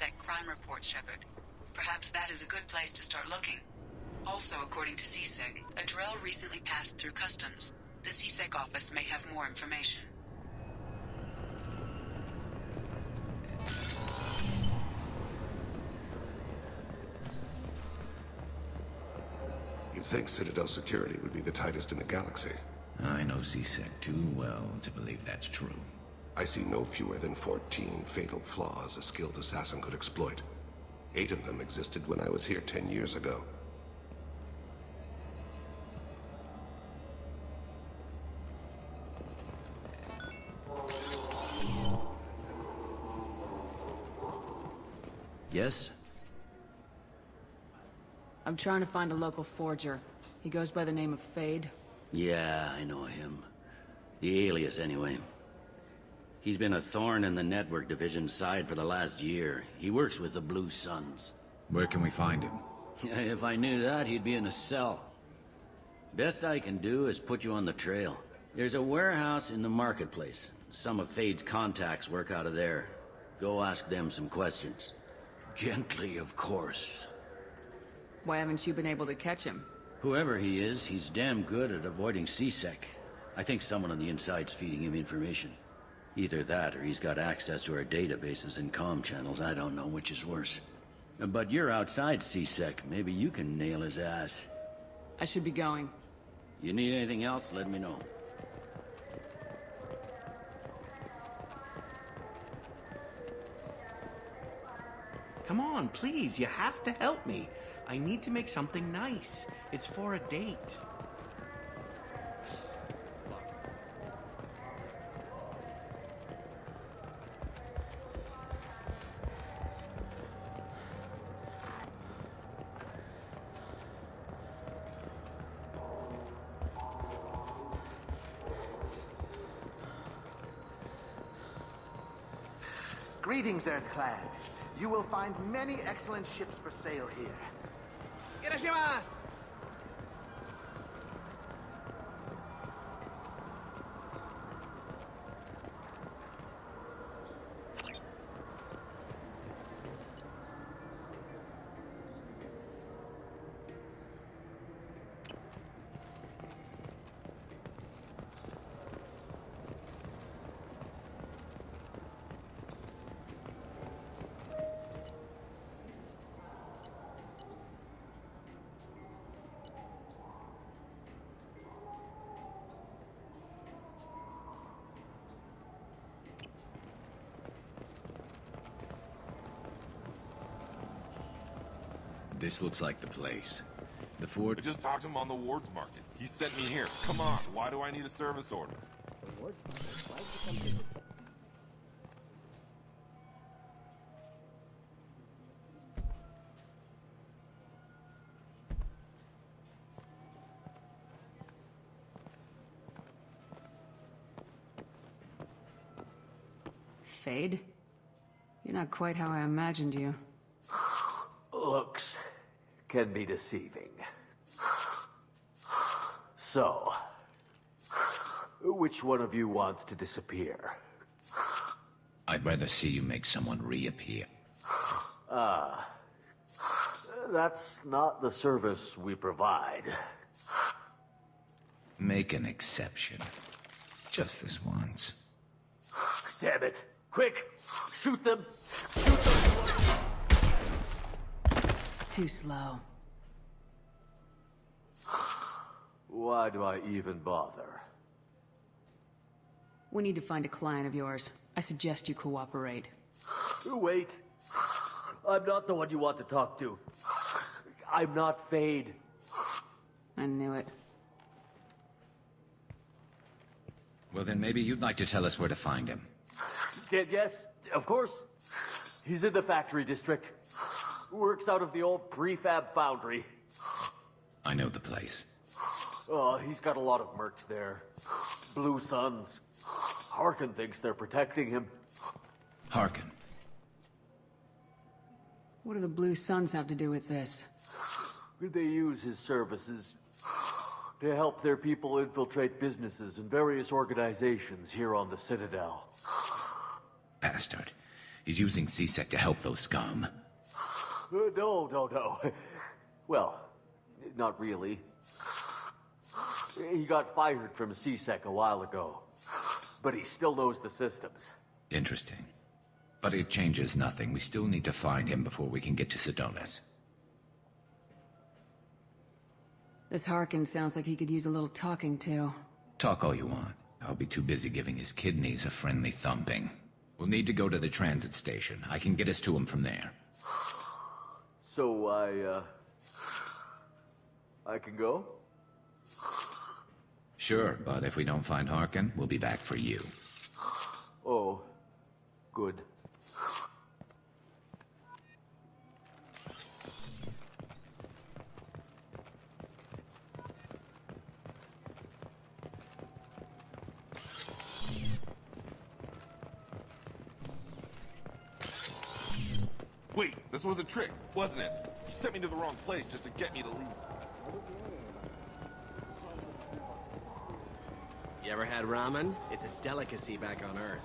C-Sec crime reports, Shepard. Perhaps that is a good place to start looking. Also, according to C-Sec, a drill recently passed through customs. The C-Sec office may have more information. You'd think Citadel security would be the tightest in the galaxy. I know C-Sec too well to believe that's true. I see no fewer than 14 fatal flaws a skilled assassin could exploit. 8 of them existed when I was here 10 years ago. Yes? I'm trying to find a local forger. He goes by the name of Fade. Yeah, I know him. The alias, anyway. He's been a thorn in the network division's side for the last year. He works with the Blue Suns. Where can we find him? If I knew that, he'd be in a cell. Best I can do is put you on the trail. There's a warehouse in the marketplace. Some of Fade's contacts work out of there. Go ask them some questions. Gently, of course. Why haven't you been able to catch him? Whoever he is, he's damn good at avoiding C-Sec. I think someone on the inside's feeding him information. Either that, or he's got access to our databases and comm channels. I don't know which is worse. But you're outside C-Sec. Maybe you can nail his ass. I should be going. You need anything else, let me know. Come on, please, you have to help me. I need to make something nice. It's for a date. Greetings, Earthclan. You will find many excellent ships for sale here. Irashimasu! This looks like the place. The Ford... I just talked to him on the Wards Market. He sent me here. Come on, why do I need a service order? Fade? You're not quite how I imagined you. Looks can be deceiving. So, which one of you wants to disappear? I'd rather see you make someone reappear. That's not the service we provide. Make an exception. Just this once. Damn it. Quick! Shoot them! Too slow. Why do I even bother? We need to find a client of yours. I suggest you cooperate. Wait. I'm not the one you want to talk to. I'm not Fade. I knew it. Well, then maybe you'd like to tell us where to find him. Yes, of course. He's in the factory district. Works out of the old prefab foundry. I know the place. Oh, he's got a lot of mercs there. Blue Suns. Harkin thinks they're protecting him. Harkin. What do the Blue Suns have to do with this? They use his services to help their people infiltrate businesses and various organizations here on the Citadel. Bastard. He's using C-Sec to help those scum. No. Well, not really. He got fired from C-Sec a while ago. But he still knows the systems. Interesting. But it changes nothing. We still need to find him before we can get to Sedonis. This Harkin sounds like he could use a little talking to. Talk all you want. I'll be too busy giving his kidneys a friendly thumping. We'll need to go to the transit station. I can get us to him from there. So, I can go? Sure, but if we don't find Harkin, we'll be back for you. Oh, good. Wait, this was a trick, wasn't it? You sent me to the wrong place just to get me to leave. You ever had ramen? It's a delicacy back on Earth.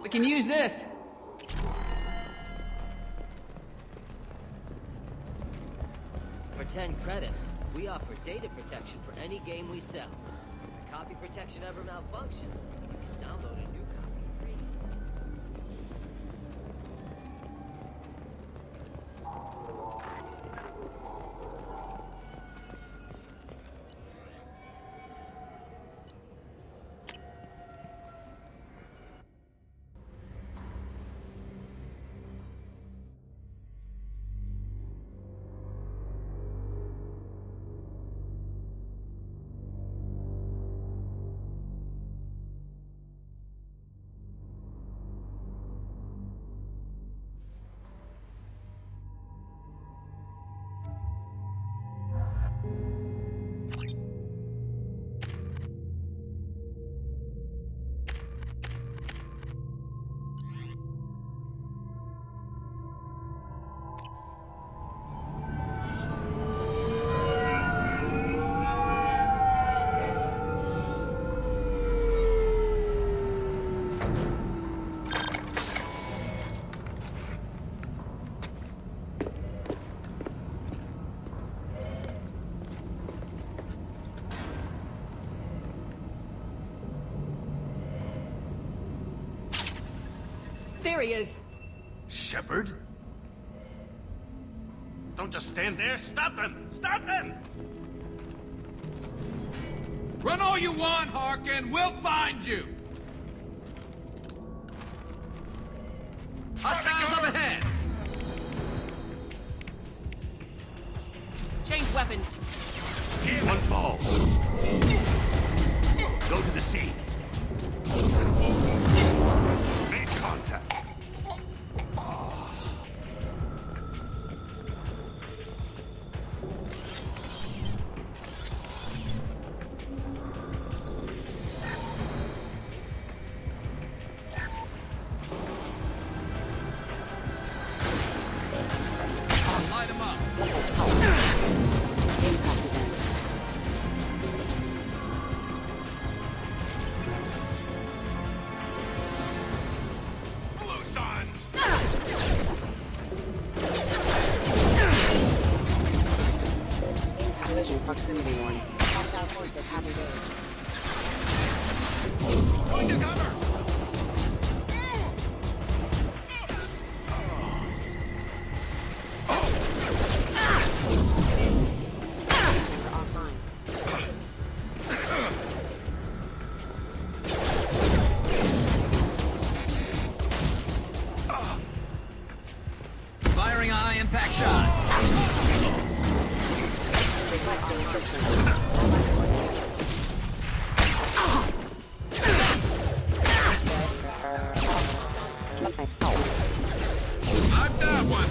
We can use this. For 10 credits, we offer data protection for any game we sell. If the copy protection ever malfunctions, you can download a new copy free. There he is. Shepard? Don't just stand there. Stop them! Stop them! Run all you want, Harkin. We'll find you. Hostiles up ahead. Change weapons. One ball. Go to the scene. Make contact. Light him up. Blue signs. Collision proximity warning. Hostile forces have engaged. Going to cover! Firing a high-impact shot. I've got one.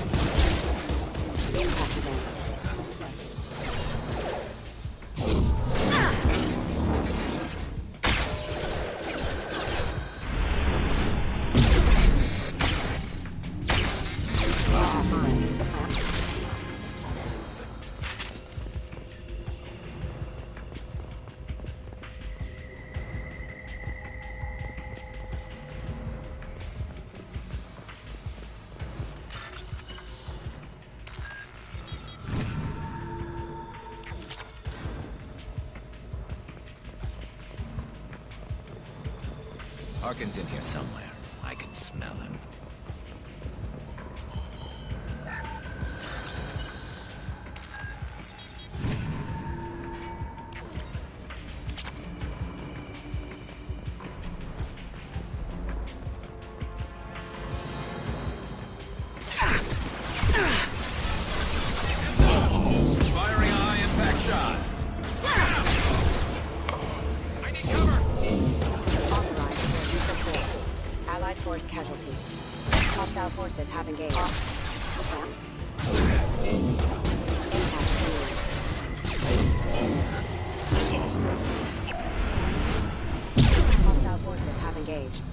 Harkin's in here somewhere. I can smell him. Firing a high-impact shot. I need cover. Allied force casualty. Hostile forces have engaged. Hostile forces have engaged.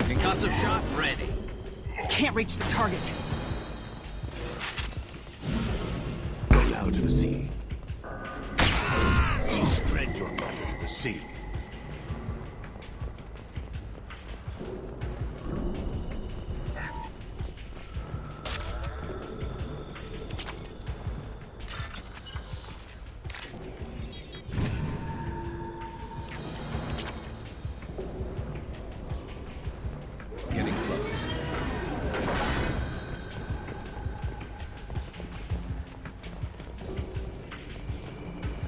Concussive shot ready. Can't reach the target. Go now to the sea. You spread your matter to the sea. Getting close.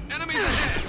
Enemies ahead!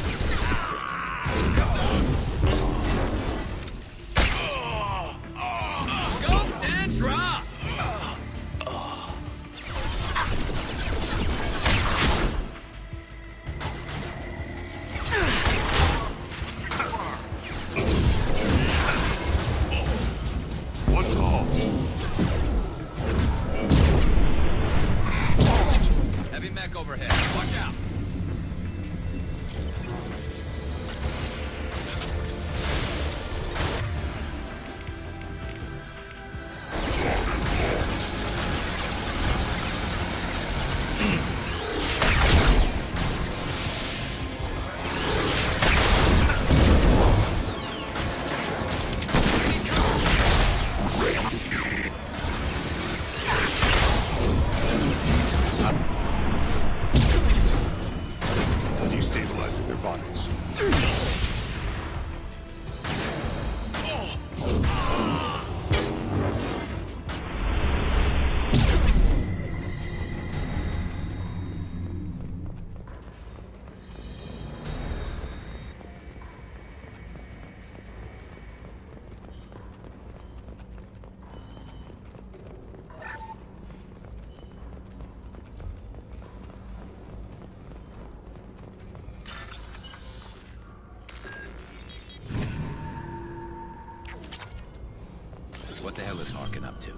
What the hell is Harkin up to?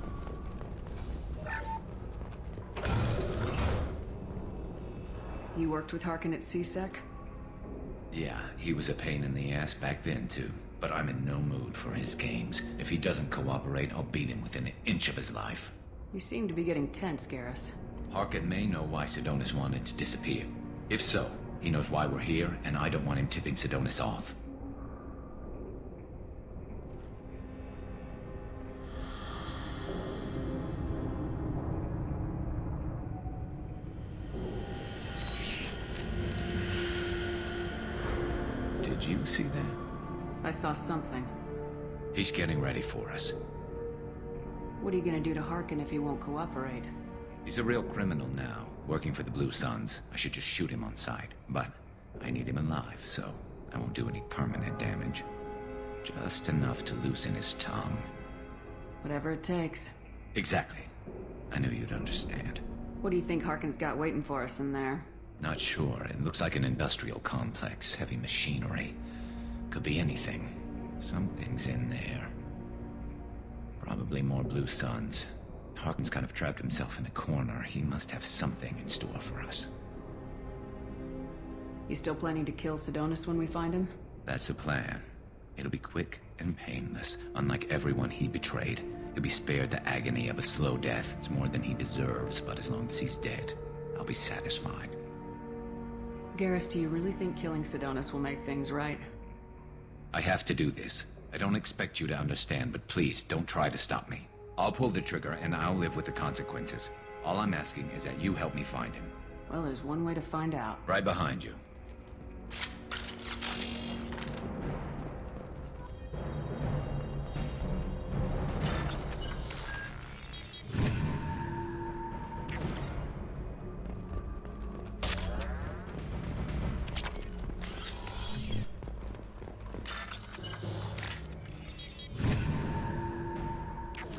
You worked with Harkin at CSEC? Yeah, he was a pain in the ass back then, too. But I'm in no mood for his games. If he doesn't cooperate, I'll beat him within an inch of his life. You seem to be getting tense, Garrus. Harkin may know why Sidonis wanted to disappear. If so, he knows why we're here, and I don't want him tipping Sidonis off. Did you see that? I saw something. He's getting ready for us. What are you gonna do to Harkin if he won't cooperate? He's a real criminal now, working for the Blue Suns. I should just shoot him on sight. But I need him alive, so I won't do any permanent damage. Just enough to loosen his tongue. Whatever it takes. Exactly. I knew you'd understand. What do you think Harkin's got waiting for us in there? Not sure. It looks like an industrial complex. Heavy machinery. Could be anything. Something's in there. Probably more Blue Suns. Harkin's kind of trapped himself in a corner. He must have something in store for us. You still planning to kill Sidonis when we find him? That's the plan. It'll be quick and painless. Unlike everyone he betrayed, he'll be spared the agony of a slow death. It's more than he deserves, but as long as he's dead, I'll be satisfied. Garrus, do you really think killing Sidonis will make things right? I have to do this. I don't expect you to understand, but please, don't try to stop me. I'll pull the trigger, and I'll live with the consequences. All I'm asking is that you help me find him. Well, there's one way to find out. Right behind you.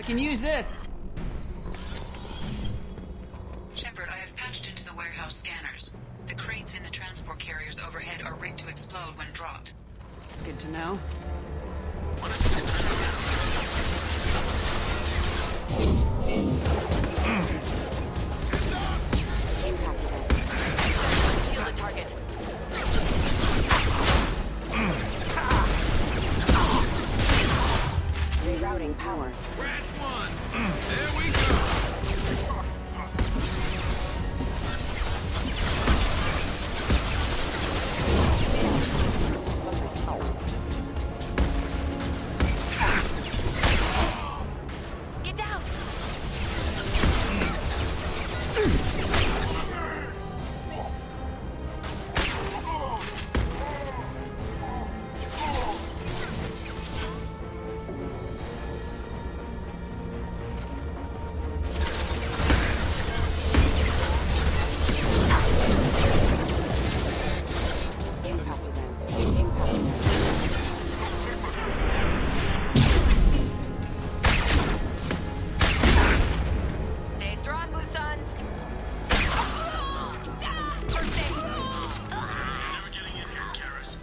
Can use this. Shepard, I have patched into the warehouse scanners. The crates in the transport carriers overhead are rigged to explode when dropped. Good to know. Shield the target. Rerouting power. Branch 1! There we go! Get down! Stay strong, Blue Suns! First aid! Never getting in here, Garrus.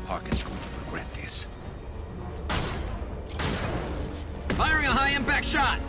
Harkin's going to regret this. Firing a high-impact shot!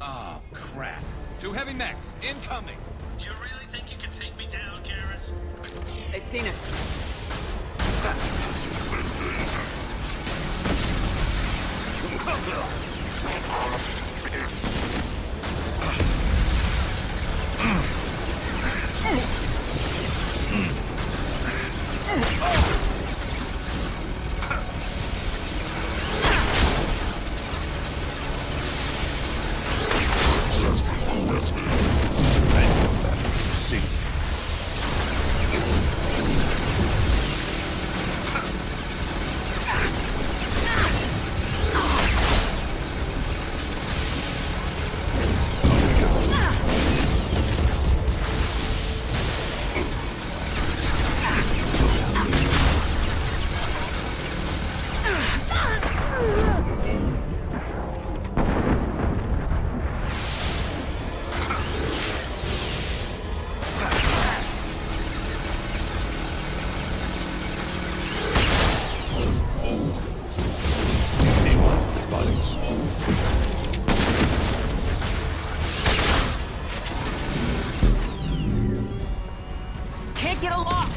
Oh, crap. Two heavy mechs, incoming! Do you really think you can take me down, Garrus? They've seen us. get a lock!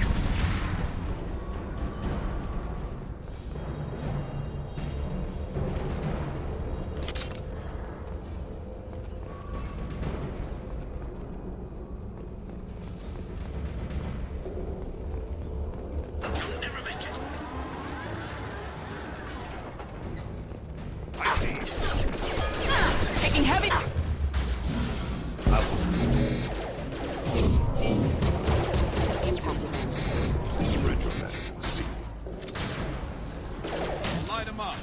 Taking heavy... Light him up.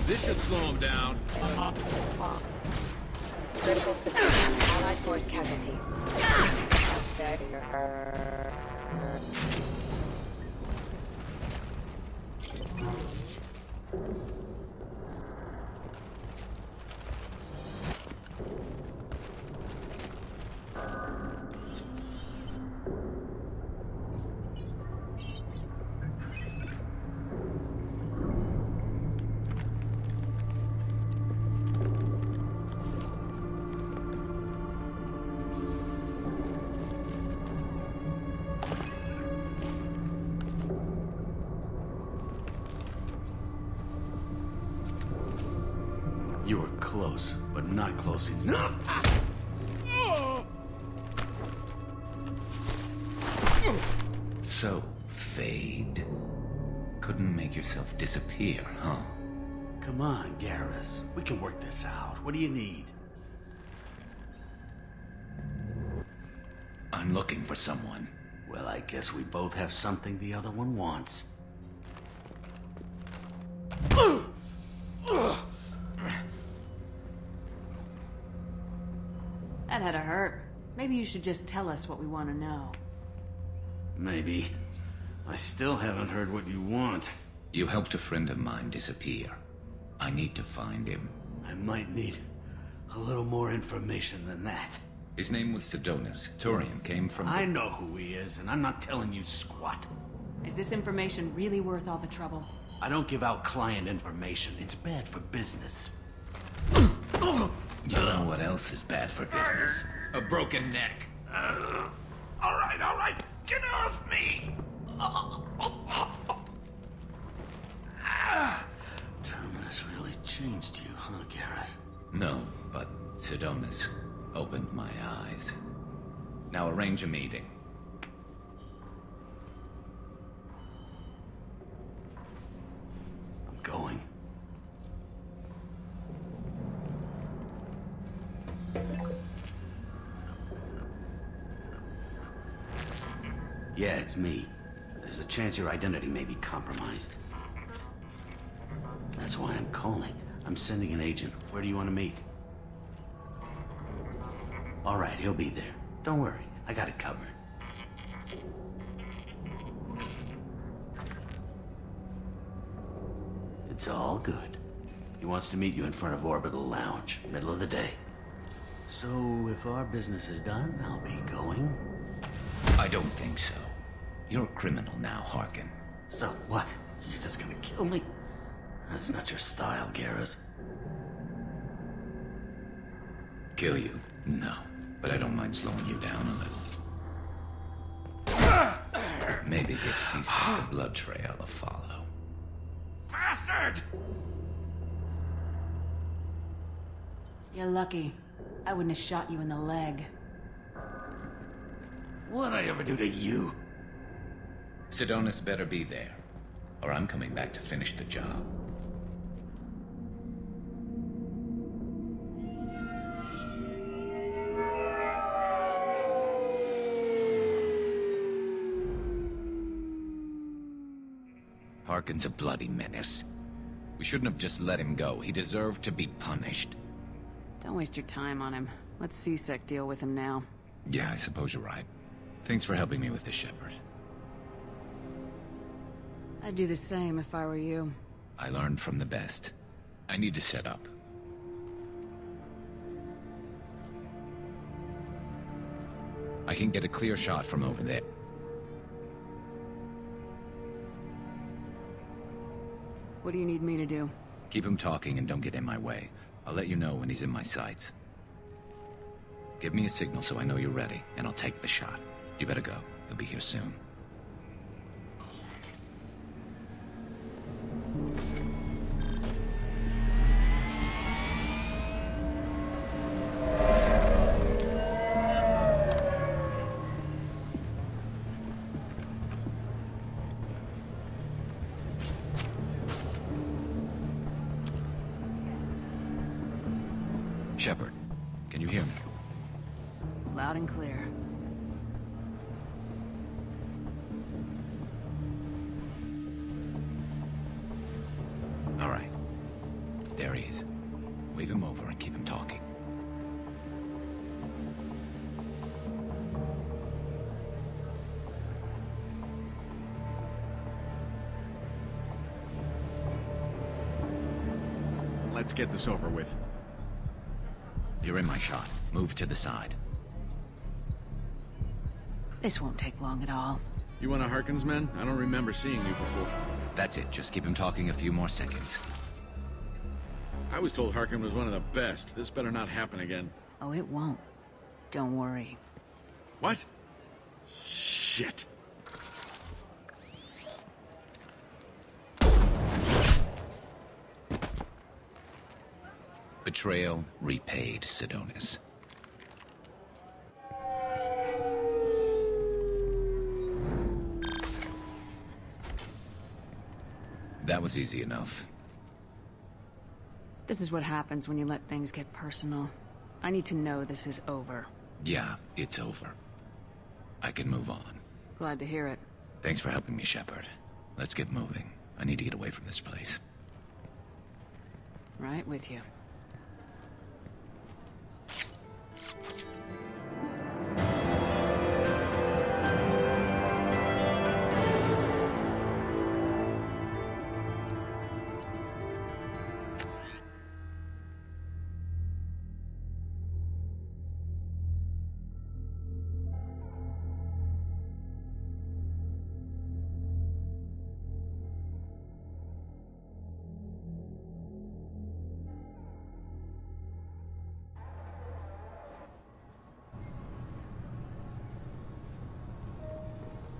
This should slow him down. Critical system. Allied force casualty. You were close, but not close enough. So, Fade. Couldn't make yourself disappear, huh? Come on, Garrus. We can work this out. What do you need? I'm looking for someone. Well, I guess we both have something the other one wants. That had to hurt. Maybe you should just tell us what we want to know. Maybe. I still haven't heard what you want. You helped a friend of mine disappear. I need to find him. I might need a little more information than that. His name was Sidonis. Turian came from... I know who he is, and I'm not telling you squat. Is this information really worth all the trouble? I don't give out client information. It's bad for business. You know what else is bad for business? A broken neck. All right. Get off me! Terminus really changed you, huh, Garrett? No, but Sidonis opened my eyes. Now arrange a meeting. I'm going. Yeah, it's me. There's a chance your identity may be compromised. That's why I'm calling. I'm sending an agent. Where do you want to meet? All right, he'll be there. Don't worry, I got it covered. It's all good. He wants to meet you in front of Orbital Lounge, middle of the day. So, if our business is done, I'll be going. I don't think so. You're a criminal now, Harkin. So what? You're just gonna kill me? That's not your style, Garrus. Kill you? No. But I don't mind slowing you down a little. Maybe give C-Sec a blood trail to follow. Bastard! You're lucky. I wouldn't have shot you in the leg. What'd I ever do to you? Sidonis better be there, or I'm coming back to finish the job. Harkin's a bloody menace. We shouldn't have just let him go. He deserved to be punished. Don't waste your time on him. Let C-Sec deal with him now. Yeah, I suppose you're right. Thanks for helping me with this, Shepard. I'd do the same if I were you. I learned from the best. I need to set up. I can get a clear shot from over there. What do you need me to do? Keep him talking and don't get in my way. I'll let you know when he's in my sights. Give me a signal so I know you're ready, and I'll take the shot. You better go. He'll be here soon. Shepard, can you hear me? Loud and clear. All right. There he is. Wave him over and keep him talking. Let's get this over with. You're in my shot. Move to the side. This won't take long at all. You one of Harkin's men? I don't remember seeing you before. That's it. Just keep him talking a few more seconds. I was told Harkin was one of the best. This better not happen again. Oh, it won't. Don't worry. What? Shit. Betrayal repaid, Sidonis. That was easy enough. This is what happens when you let things get personal. I need to know this is over. Yeah, it's over. I can move on. Glad to hear it. Thanks for helping me, Shepard. Let's get moving. I need to get away from this place. Right with you.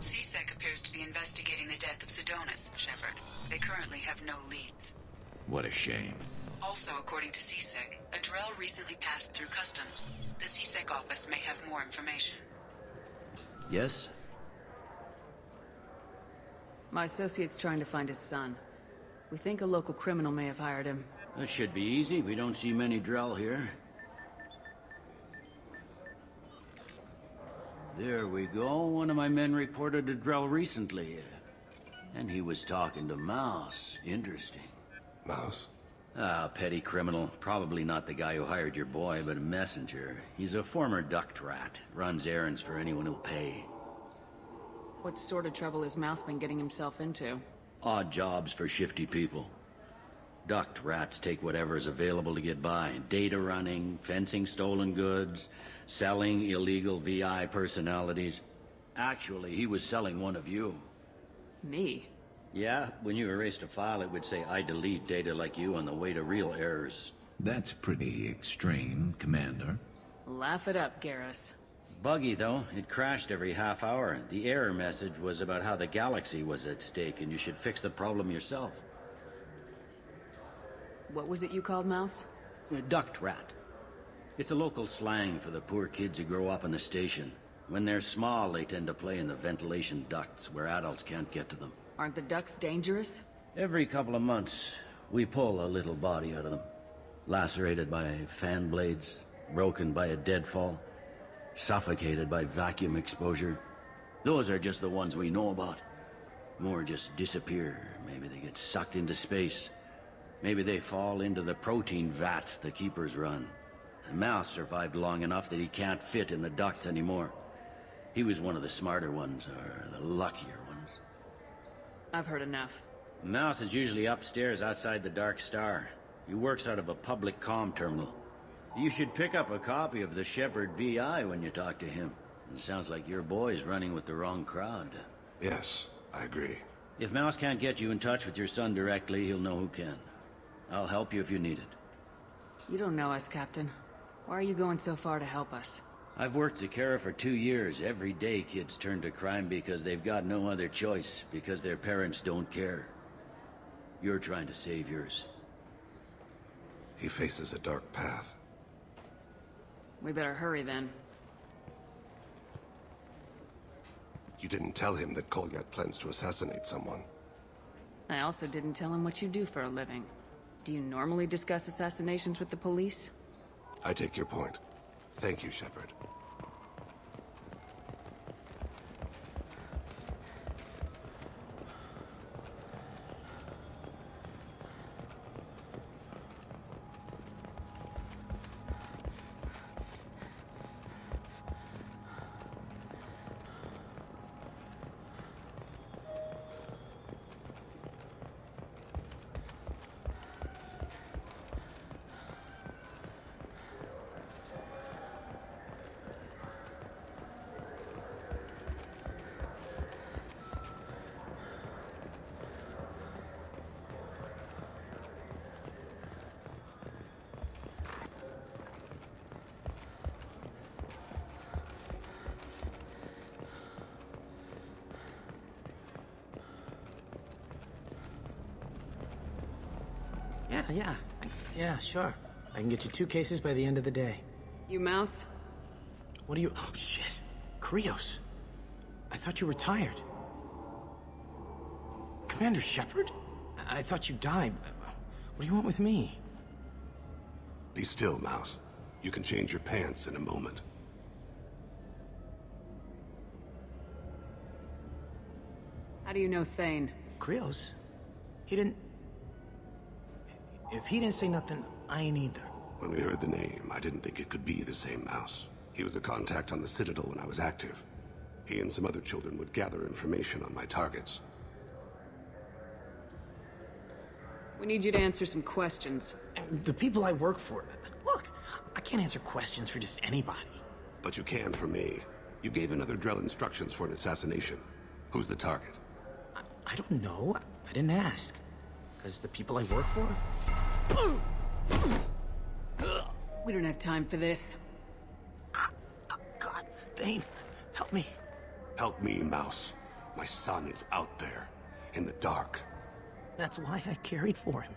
C-Sec appears to be investigating the death of Sidonis, Shepard. They currently have no leads. What a shame. Also, according to C-Sec, a Drell recently passed through customs. The C-Sec office may have more information. Yes? My associate's trying to find his son. We think a local criminal may have hired him. That should be easy. We don't see many Drell here. There we go. One of my men reported a Drell recently. And he was talking to Mouse. Interesting. Mouse? Ah, petty criminal. Probably not the guy who hired your boy, but a messenger. He's a former duct rat. Runs errands for anyone who'll pay. What sort of trouble has Mouse been getting himself into? Odd jobs for shifty people. Duct rats take whatever is available to get by. Data running, fencing stolen goods, selling illegal VI personalities. Actually, he was selling one of you. Me? Yeah, when you erased a file, it would say, I delete data like you on the way to real errors. That's pretty extreme, Commander. Laugh it up, Garrus. Buggy, though. It crashed every half hour. The error message was about how the galaxy was at stake, and you should fix the problem yourself. What was it you called Mouse? A duct rat. It's a local slang for the poor kids who grow up in the station. When they're small, they tend to play in the ventilation ducts where adults can't get to them. Aren't the ducks dangerous? Every couple of months, we pull a little body out of them. Lacerated by fan blades, broken by a deadfall, suffocated by vacuum exposure. Those are just the ones we know about. More just disappear. Maybe they get sucked into space. Maybe they fall into the protein vats the keepers run. The Mouse survived long enough that he can't fit in the ducts anymore. He was one of the smarter ones, or the luckier ones. I've heard enough. Mouse is usually upstairs outside the Dark Star. He works out of a public comm terminal. You should pick up a copy of the Shepard VI when you talk to him. It sounds like your boy's running with the wrong crowd. Yes, I agree. If Mouse can't get you in touch with your son directly, he'll know who can. I'll help you if you need it. You don't know us, Captain. Why are you going so far to help us? I've worked at Kara for 2 years. Every day kids turn to crime because they've got no other choice, because their parents don't care. You're trying to save yours. He faces a dark path. We better hurry then. You didn't tell him that Kolyat plans to assassinate someone. I also didn't tell him what you do for a living. Do you normally discuss assassinations with the police? I take your point. Thank you, Shepard. Yeah, sure. I can get you 2 cases by the end of the day. You Mouse? What do you... Oh, shit. Krios. I thought you were retired. Commander Shepard? I thought you died. What do you want with me? Be still, Mouse. You can change your pants in a moment. How do you know Thane? Krios? He didn't... If he didn't say nothing, I ain't either. When we heard the name, I didn't think it could be the same Mouse. He was a contact on the Citadel when I was active. He and some other children would gather information on my targets. We need you to answer some questions. The people I work for... Look, I can't answer questions for just anybody. But you can for me. You gave another Drell instructions for an assassination. Who's the target? I don't know. I didn't ask. Because the people I work for... We don't have time for this. God, Thane, help me. Help me, Mouse. My son is out there, in the dark. That's why I carried for him.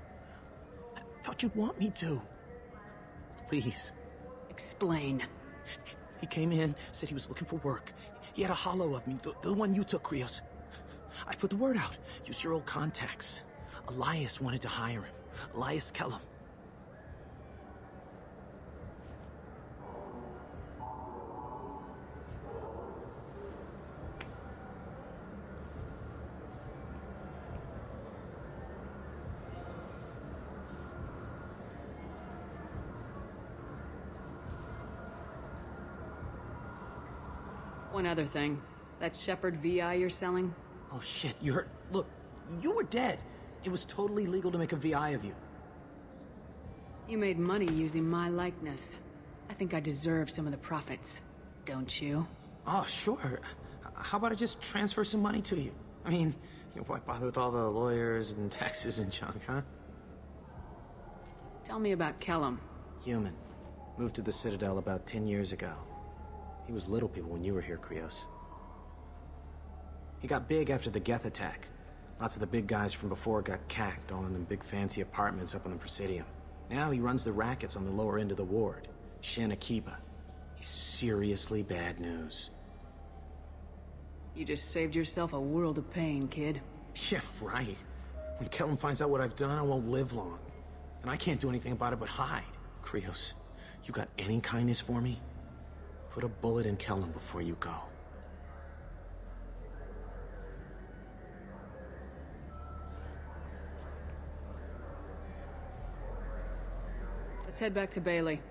I thought you'd want me to. Please. Explain. He came in, said he was looking for work. He had a holo of me, the one you took, Krios. I put the word out, used your old contacts. Elias wanted to hire him. Elias Kellum. One other thing. That Shepard VI you're selling? Oh shit, you heard... Look, you were dead. It was totally legal to make a VI of you. You made money using my likeness. I think I deserve some of the profits. Don't you? Oh, sure. How about I just transfer some money to you? I mean, why bother with all the lawyers and taxes and junk, huh? Tell me about Kellum. Human. Moved to the Citadel about 10 years ago. He was little people when you were here, Krios. He got big after the Geth attack. Lots of the big guys from before got cacked, all in them big fancy apartments up on the Presidium. Now he runs the rackets on the lower end of the ward. Shin Akiba. He's seriously bad news. You just saved yourself a world of pain, kid. Yeah, right. When Kellum finds out what I've done, I won't live long. And I can't do anything about it but hide. Krios, you got any kindness for me? Put a bullet in Kellum before you go. Let's head back to Bailey.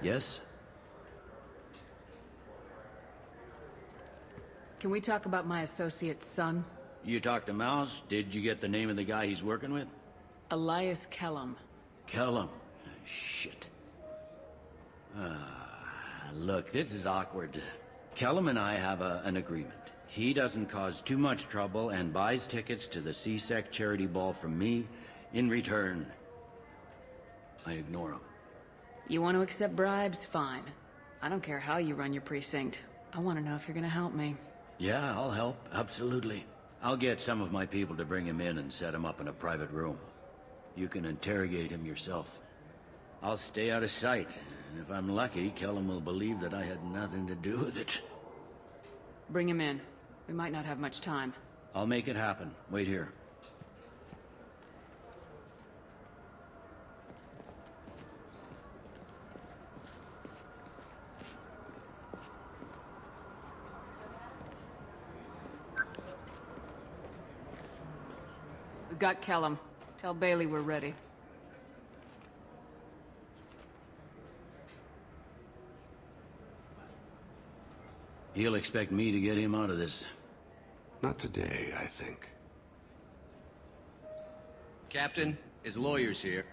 Yes? Can we talk about my associate's son? You talked to Mouse? Did you get the name of the guy he's working with? Elias Kellum. Kellum. Shit. Look, this is awkward. Kellum and I have an agreement. He doesn't cause too much trouble and buys tickets to the CSEC charity ball from me. In return, I ignore him. You want to accept bribes? Fine. I don't care how you run your precinct. I want to know if you're gonna help me. Yeah, I'll help. Absolutely. I'll get some of my people to bring him in and set him up in a private room. You can interrogate him yourself. I'll stay out of sight, and if I'm lucky, Kellum will believe that I had nothing to do with it. Bring him in. We might not have much time. I'll make it happen. Wait here. We've got Kellum. Tell Bailey we're ready. He'll expect me to get him out of this. Not today, I think. Captain, his lawyer's here.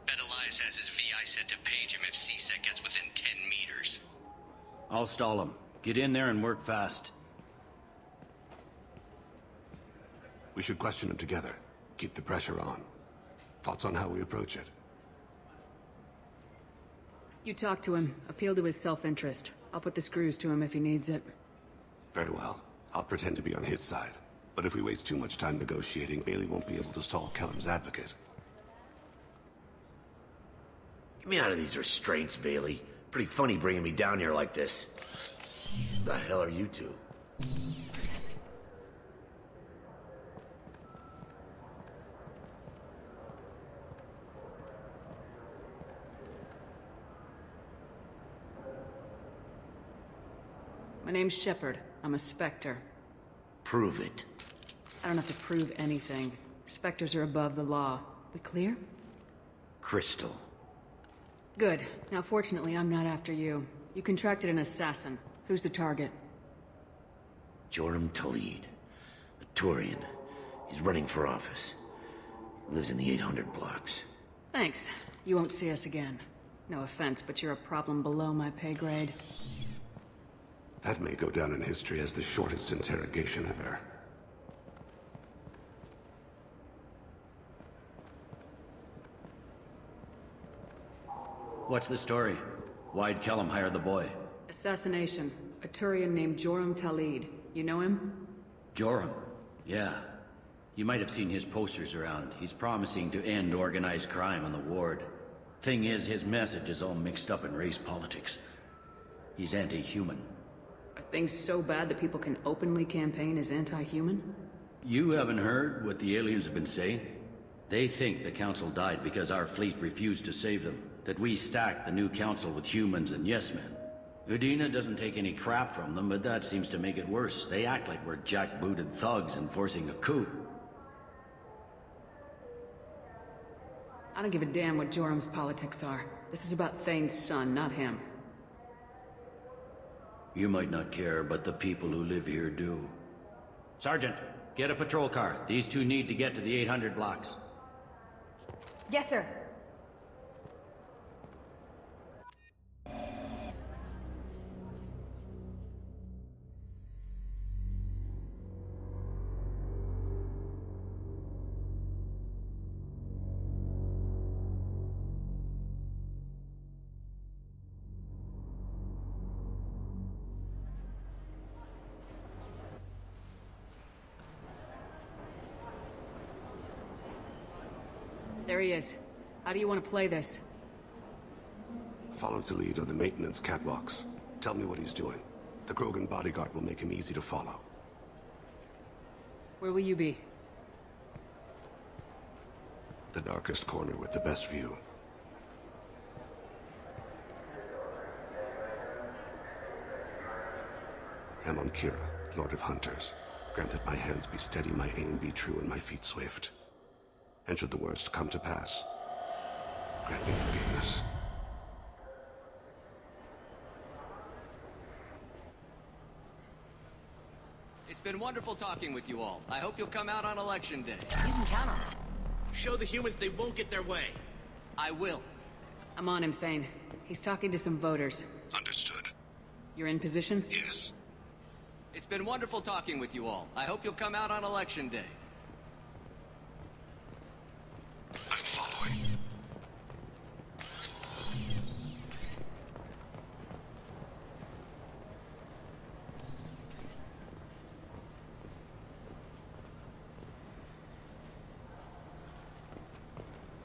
Bet Elias has his VI set to page him if CSEC gets within 10 meters. I'll stall him. Get in there and work fast. We should question him together. Keep the pressure on. Thoughts on how we approach it? You talk to him. Appeal to his self-interest. I'll put the screws to him if he needs it. Very well. I'll pretend to be on his side. But if we waste too much time negotiating, Bailey won't be able to stall Kellum's advocate. Get me out of these restraints, Bailey. Pretty funny bringing me down here like this. The hell are you two? My name's Shepard. I'm a Spectre. Prove it. I don't have to prove anything. Spectres are above the law. We clear? Crystal. Good. Now, fortunately, I'm not after you. You contracted an assassin. Who's the target? Joram Talid. A Turian. He's running for office. Lives in the 800 blocks. Thanks. You won't see us again. No offense, but you're a problem below my pay grade. That may go down in history as the shortest interrogation ever. What's the story? Why'd Kellum hire the boy? Assassination. A Turian named Joram Talid. You know him? Joram? Yeah. You might have seen his posters around. He's promising to end organized crime on the ward. Thing is, his message is all mixed up in race politics. He's anti-human. Are things so bad that people can openly campaign as anti-human? You haven't heard what the aliens have been saying? They think the Council died because our fleet refused to save them. That we stacked the new Council with humans and yes-men. Udina doesn't take any crap from them, but that seems to make it worse. They act like we're jackbooted thugs enforcing a coup. I don't give a damn what Joram's politics are. This is about Thane's son, not him. You might not care, but the people who live here do. Sergeant, get a patrol car. These two need to get to the 800 blocks. Yes, sir. There he is. How do you want to play this? Follow to lead on the maintenance catwalks. Tell me what he's doing. The Krogan bodyguard will make him easy to follow. Where will you be? The darkest corner with the best view. Amon Kira, Lord of Hunters. Grant that my hands be steady, my aim be true, and my feet swift. And should the worst come to pass, grant me forgiveness. It's been wonderful talking with you all. I hope you'll come out on election day. You can count on it. Show the humans they won't get their way. I will. I'm on him, Thane. He's talking to some voters. Understood. You're in position? Yes. It's been wonderful talking with you all. I hope you'll come out on election day. I'm following.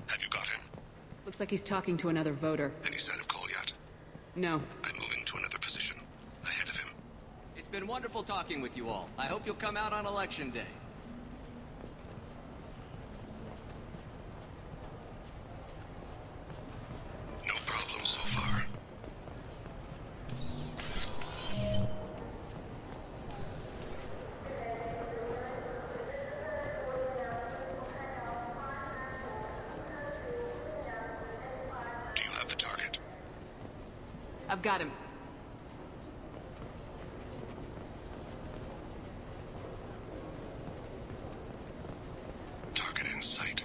Have you got him? Looks like he's talking to another voter. Any sign of Cole yet? No. I'm moving to another position. Ahead of him. It's been wonderful talking with you all. I hope you'll come out on election day. No problem so far. Do you have the target? I've got him. Target in sight.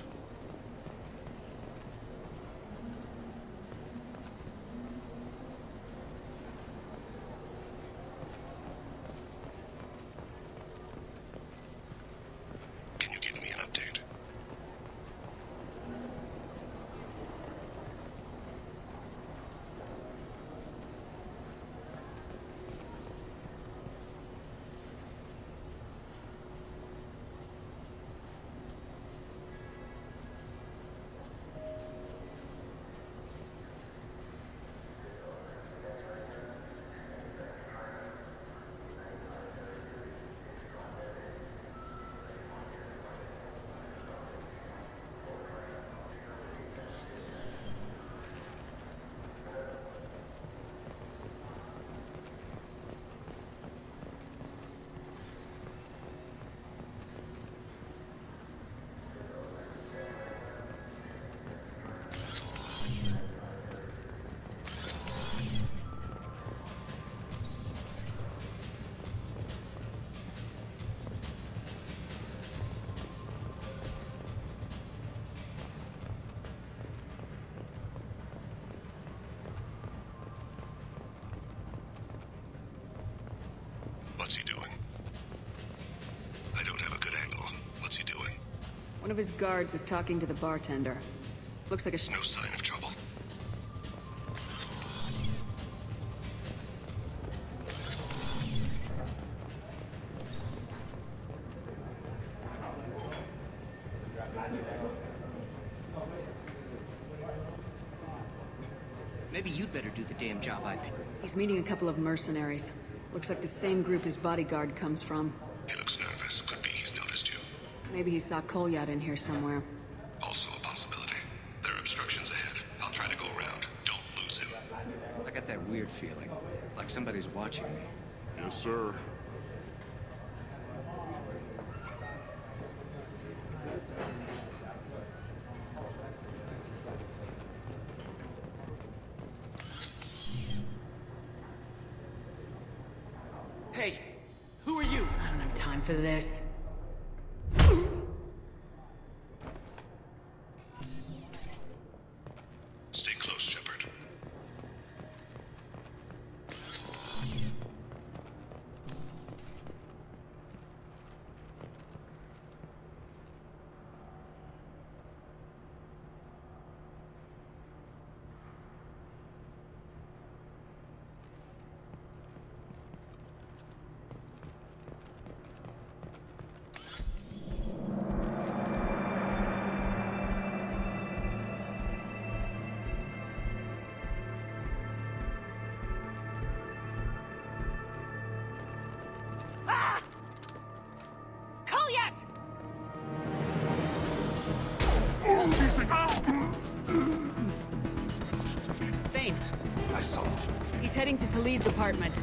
Can you give me an update? What's he doing? I don't have a good angle. What's he doing? One of his guards is talking to the bartender. Looks like a No sign of trouble. Maybe you'd better do the damn job I picked. He's meeting a couple of mercenaries. Looks like the same group his bodyguard comes from. He looks nervous. Could be he's noticed you. Maybe he saw Kolyat in here somewhere. Also a possibility. There are obstructions ahead. I'll try to go around. Don't lose him. I got that weird feeling. Like somebody's watching me. Yes, sir. Hey, who are you? I don't have time for this. Stay close, Shepard. Kolyat! Thane. I saw. He's heading to Talid's apartment.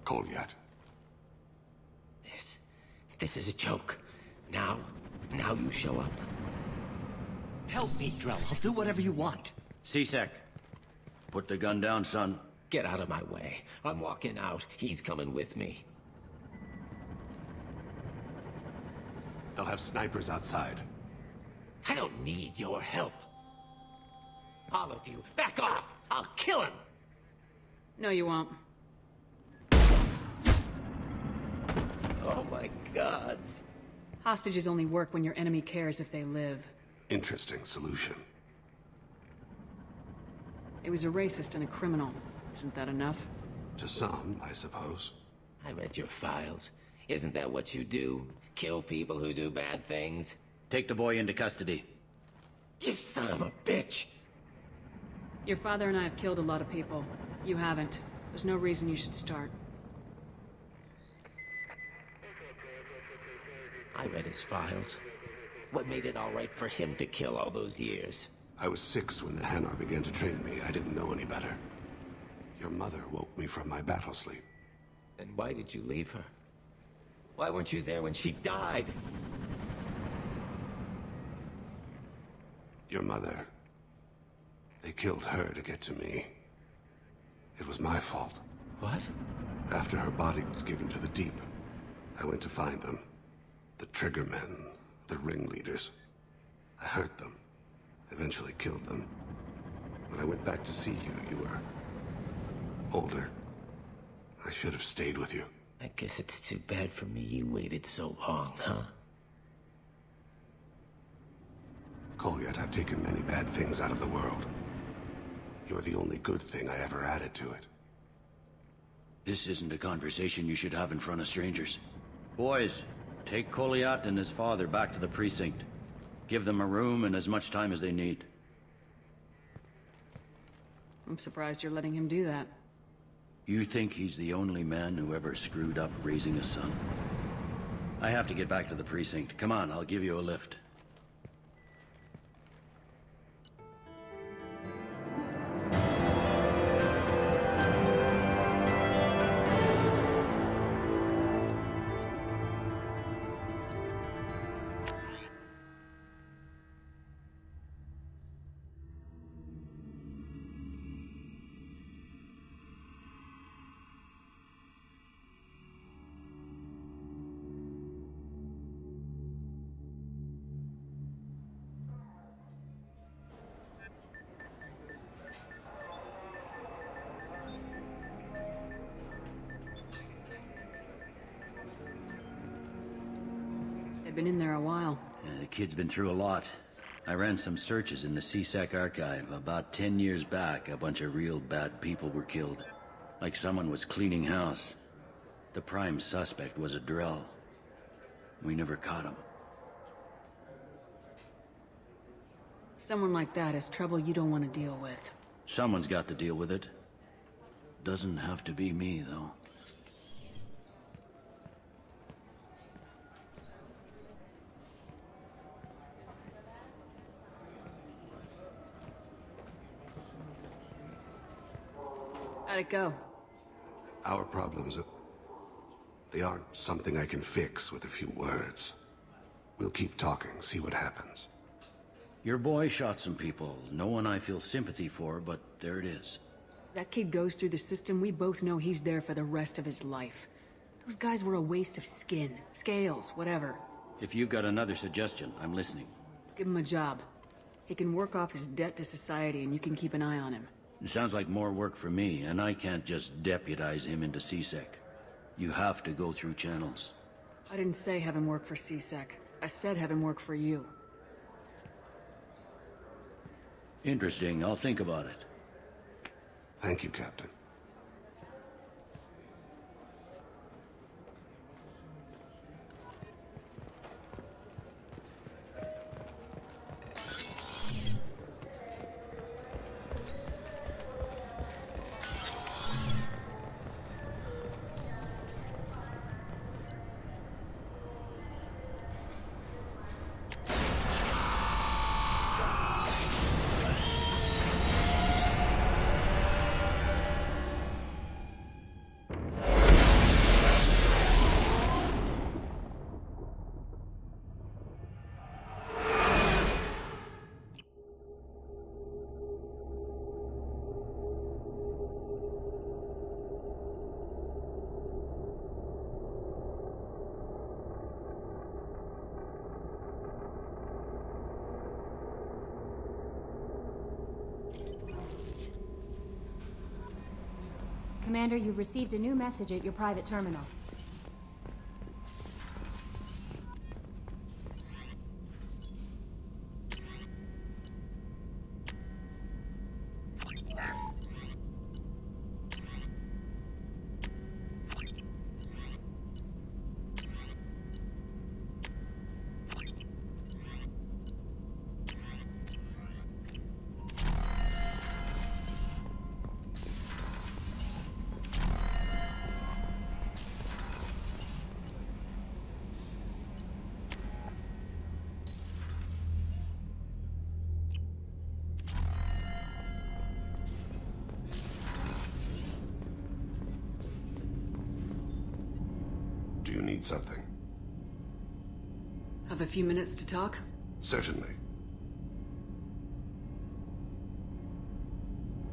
Kolyat. This is a joke. Now you show up. Help me, Drell. I'll do whatever you want. C-Sec, put the gun down, son. Get out of my way. I'm walking out. He's coming with me. They'll have snipers outside. I don't need your help. All of you, back off! I'll kill him! No, you won't. Oh my gods. Hostages only work when your enemy cares if they live. Interesting solution. He was a racist and a criminal. Isn't that enough? To some, I suppose. I read your files. Isn't that what you do? Kill people who do bad things? Take the boy into custody. You son of a bitch! Your father and I have killed a lot of people. You haven't. There's no reason you should start. I read his files. What made it all right for him to kill all those years? I was 6 when the Hanar began to train me. I didn't know any better. Your mother woke me from my battle sleep. And why did you leave her? Why weren't you there when she died? Your mother... They killed her to get to me. It was my fault. What? After her body was given to the Deep, I went to find them. The Triggermen, the ringleaders. I hurt them. Eventually killed them. When I went back to see you, you were... older. I should have stayed with you. I guess it's too bad for me you waited so long, huh? Goliath, I've taken many bad things out of the world. You're the only good thing I ever added to it. This isn't a conversation you should have in front of strangers. Boys, take Goliath and his father back to the precinct. Give them a room and as much time as they need. I'm surprised you're letting him do that. You think he's the only man who ever screwed up raising a son? I have to get back to the precinct. Come on, I'll give you a lift. They've been in there a while. The kid's been through a lot. I ran some searches in the C-Sec archive. About 10 years back, a bunch of real bad people were killed. Like someone was cleaning house. The prime suspect was a Drell. We never caught him. Someone like that is trouble you don't want to deal with. Someone's got to deal with it. Doesn't have to be me, though. How'd it go? Our problems are... they aren't something I can fix with a few words. We'll keep talking, see what happens. Your boy shot some people. No one I feel sympathy for, but there it is. That kid goes through the system, we both know he's there for the rest of his life. Those guys were a waste of skin, scales, whatever. If you've got another suggestion, I'm listening. Give him a job. He can work off his debt to society and you can keep an eye on him. It sounds like more work for me, and I can't just deputize him into C-Sec. You have to go through channels. I didn't say have him work for C-Sec. I said have him work for you. Interesting. I'll think about it. Thank you, Captain. Commander, you've received a new message at your private terminal. Do you need something? Have a few minutes to talk? Certainly.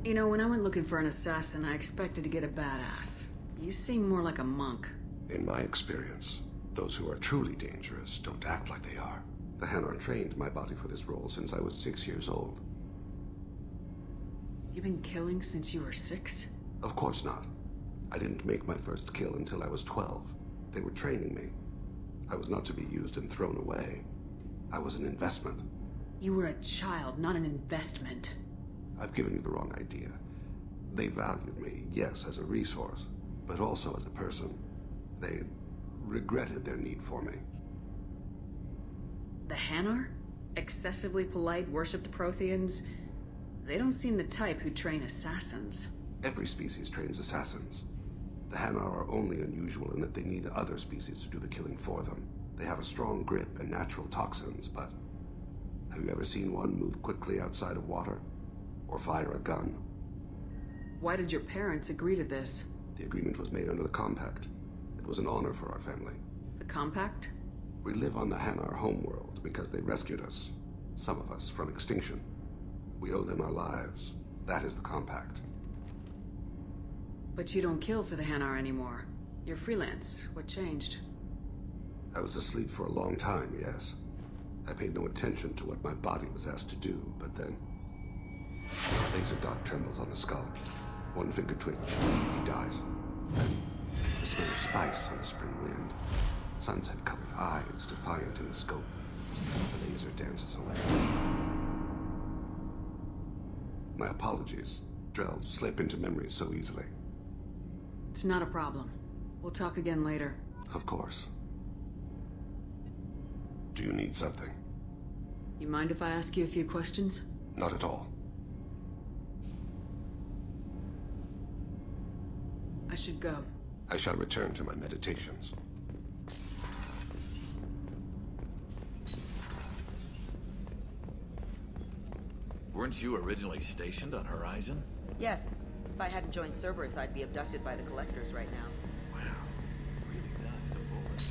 You know, when I went looking for an assassin, I expected to get a badass. You seem more like a monk. In my experience, those who are truly dangerous don't act like they are. The Hanar trained my body for this role since I was 6 years old. You've been killing since you were 6? Of course not. I didn't make my first kill until I was 12. They were training me. I was not to be used and thrown away. I was an investment. You were a child, not an investment. I've given you the wrong idea. They valued me, yes, as a resource, but also as a person. They regretted their need for me. The Hanar? Excessively polite, worship the Protheans? They don't seem the type who train assassins. Every species trains assassins. The Hanar are only unusual in that they need other species to do the killing for them. They have a strong grip and natural toxins, but have you ever seen one move quickly outside of water? Or fire a gun? Why did your parents agree to this? The agreement was made under the Compact. It was an honor for our family. The Compact? We live on the Hanar homeworld because they rescued us. Some of us from extinction. We owe them our lives. That is the Compact. But you don't kill for the Hanar anymore. You're freelance. What changed? I was asleep for a long time, yes. I paid no attention to what my body was asked to do, but then... a laser dot trembles on the skull. One finger twitch. He dies. Then, the smell of spice on the spring wind. Sunset-colored eyes defiant in the scope. The laser dances away. My apologies. Drell slip into memory so easily. It's not a problem. We'll talk again later. Of course. Do you need something? You mind if I ask you a few questions? Not at all. I should go. I shall return to my meditations. Weren't you originally stationed on Horizon? Yes. If I hadn't joined Cerberus, I'd be abducted by the Collectors right now. Wow. Really dodged a bullet.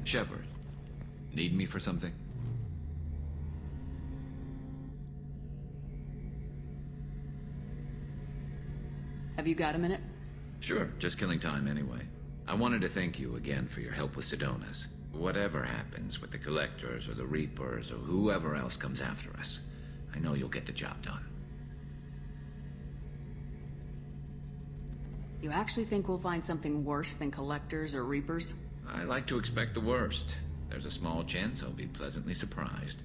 Shepard, need me for something? Have you got a minute? Sure, just killing time anyway. I wanted to thank you again for your help with Sidonis. Whatever happens with the Collectors or the Reapers or whoever else comes after us, I know you'll get the job done. You actually think we'll find something worse than Collectors or Reapers? I like to expect the worst. There's a small chance I'll be pleasantly surprised.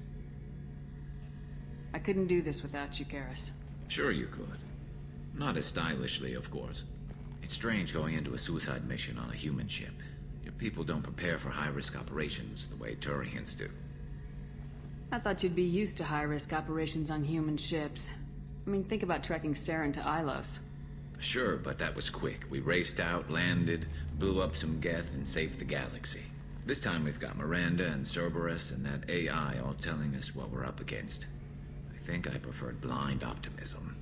I couldn't do this without you, Garrus. Sure you could. Not as stylishly, of course. It's strange going into a suicide mission on a human ship. Your people don't prepare for high-risk operations the way Turians do. I thought you'd be used to high-risk operations on human ships. I mean, think about trekking Saren to Ilos. Sure, but that was quick. We raced out, landed, blew up some Geth, and saved the galaxy. This time we've got Miranda and Cerberus and that AI all telling us what we're up against. I think I preferred blind optimism.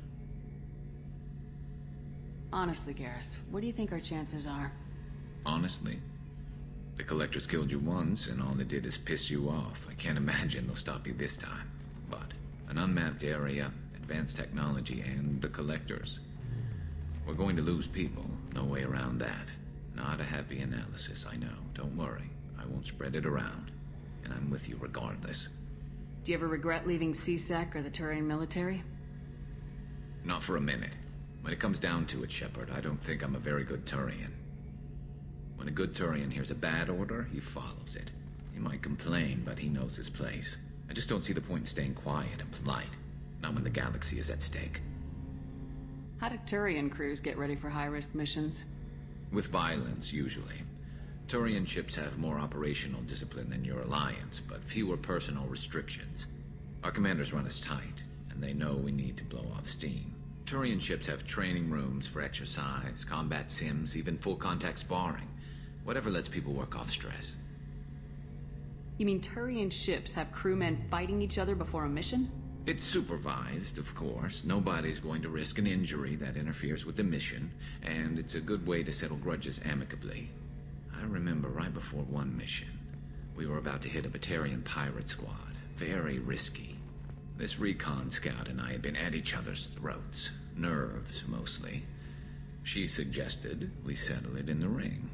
Honestly, Garrus, what do you think our chances are? Honestly? The Collectors killed you once, and all they did is piss you off. I can't imagine they'll stop you this time. But an unmapped area, advanced technology, and the Collectors. We're going to lose people. No way around that. Not a happy analysis, I know. Don't worry. I won't spread it around. And I'm with you regardless. Do you ever regret leaving CSEC or the Turian military? Not for a minute. When it comes down to it, Shepard, I don't think I'm a very good Turian. When a good Turian hears a bad order, he follows it. He might complain, but he knows his place. I just don't see the point in staying quiet and polite. Not when the galaxy is at stake. How do Turian crews get ready for high-risk missions? With violence, usually. Turian ships have more operational discipline than your alliance, but fewer personal restrictions. Our commanders run us tight, and they know we need to blow off steam. Turian ships have training rooms for exercise, combat sims, even full-contact sparring. Whatever lets people work off stress. You mean Turian ships have crewmen fighting each other before a mission? It's supervised, of course. Nobody's going to risk an injury that interferes with the mission, and it's a good way to settle grudges amicably. I remember right before one mission, we were about to hit a Batarian pirate squad. Very risky. This recon scout and I had been at each other's throats. Nerves, mostly. She suggested we settle it in the ring.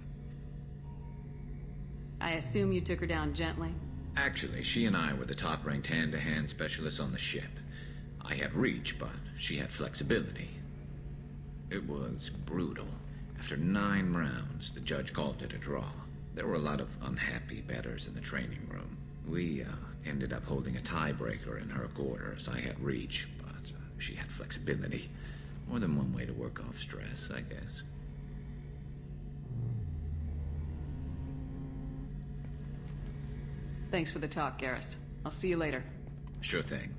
I assume you took her down gently? Actually, she and I were the top-ranked hand-to-hand specialists on the ship. I had reach, but she had flexibility. It was brutal. After 9 rounds, the judge called it a draw. There were a lot of unhappy bettors in the training room. We ended up holding a tiebreaker in her quarters. I had reach, but she had flexibility. More than one way to work off stress, I guess. Thanks for the talk, Garrus. I'll see you later. Sure thing.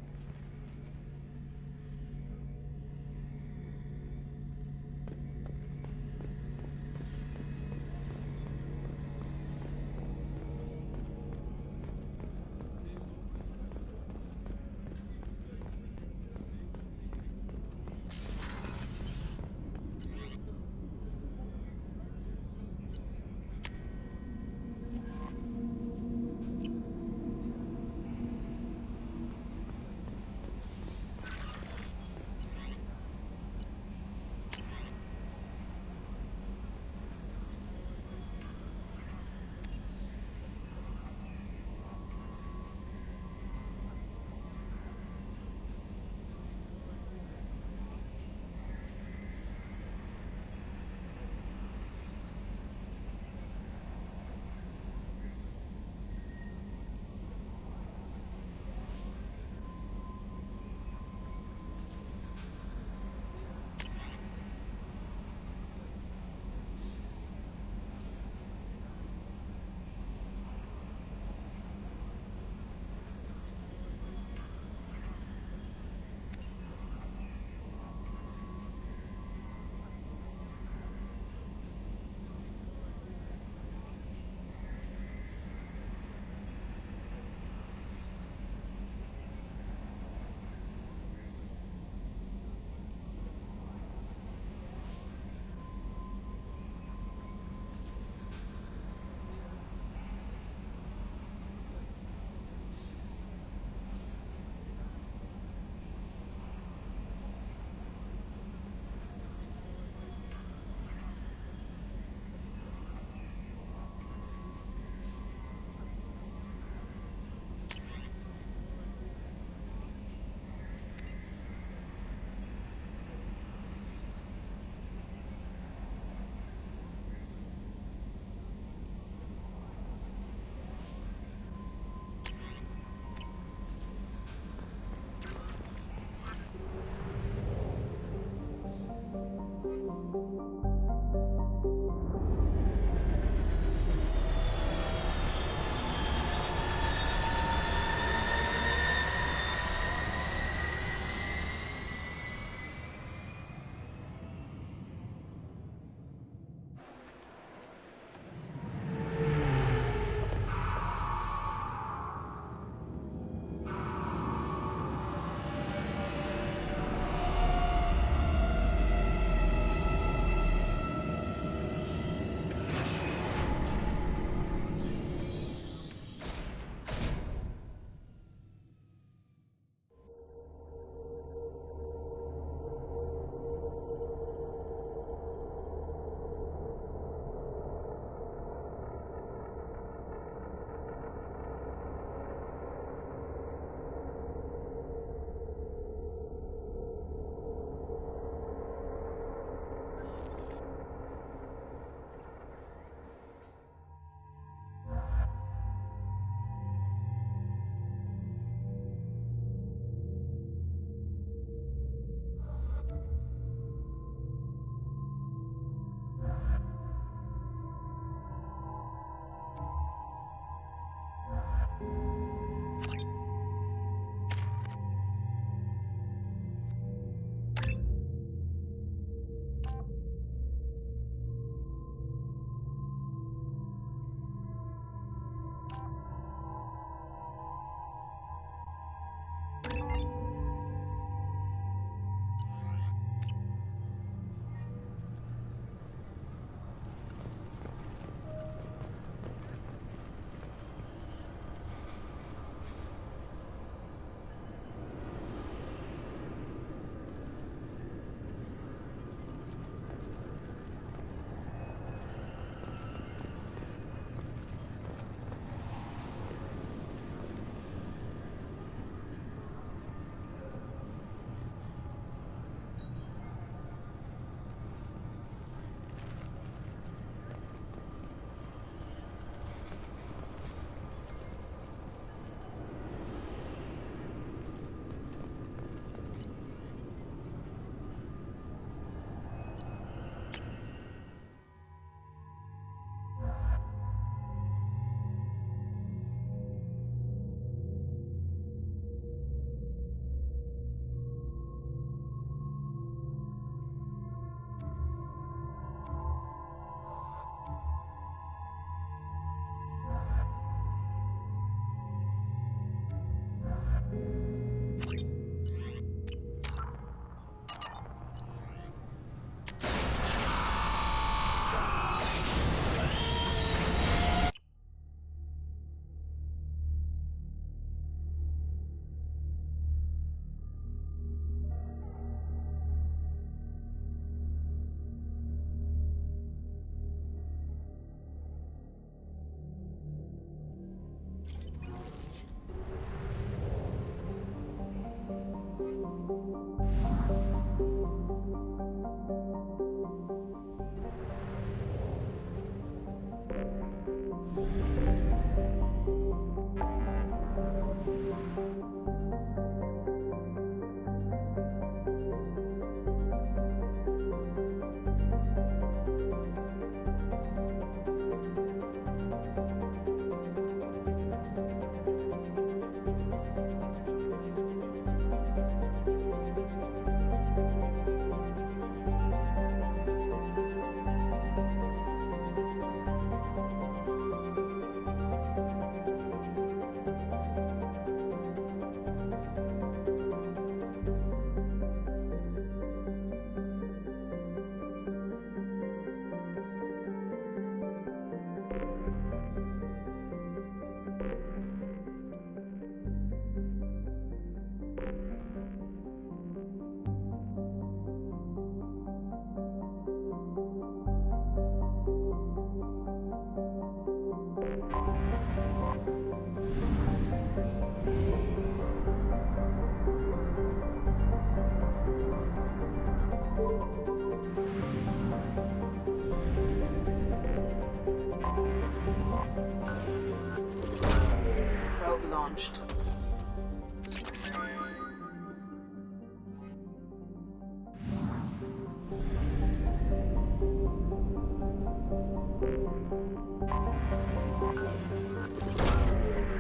launched.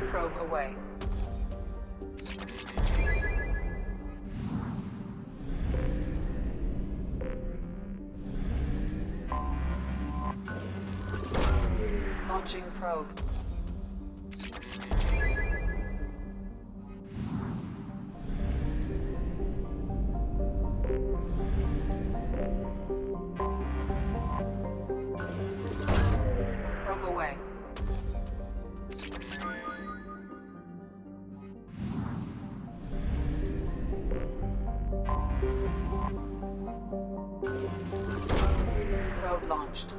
Probe away. Launching probe. Probe away. Probe launched.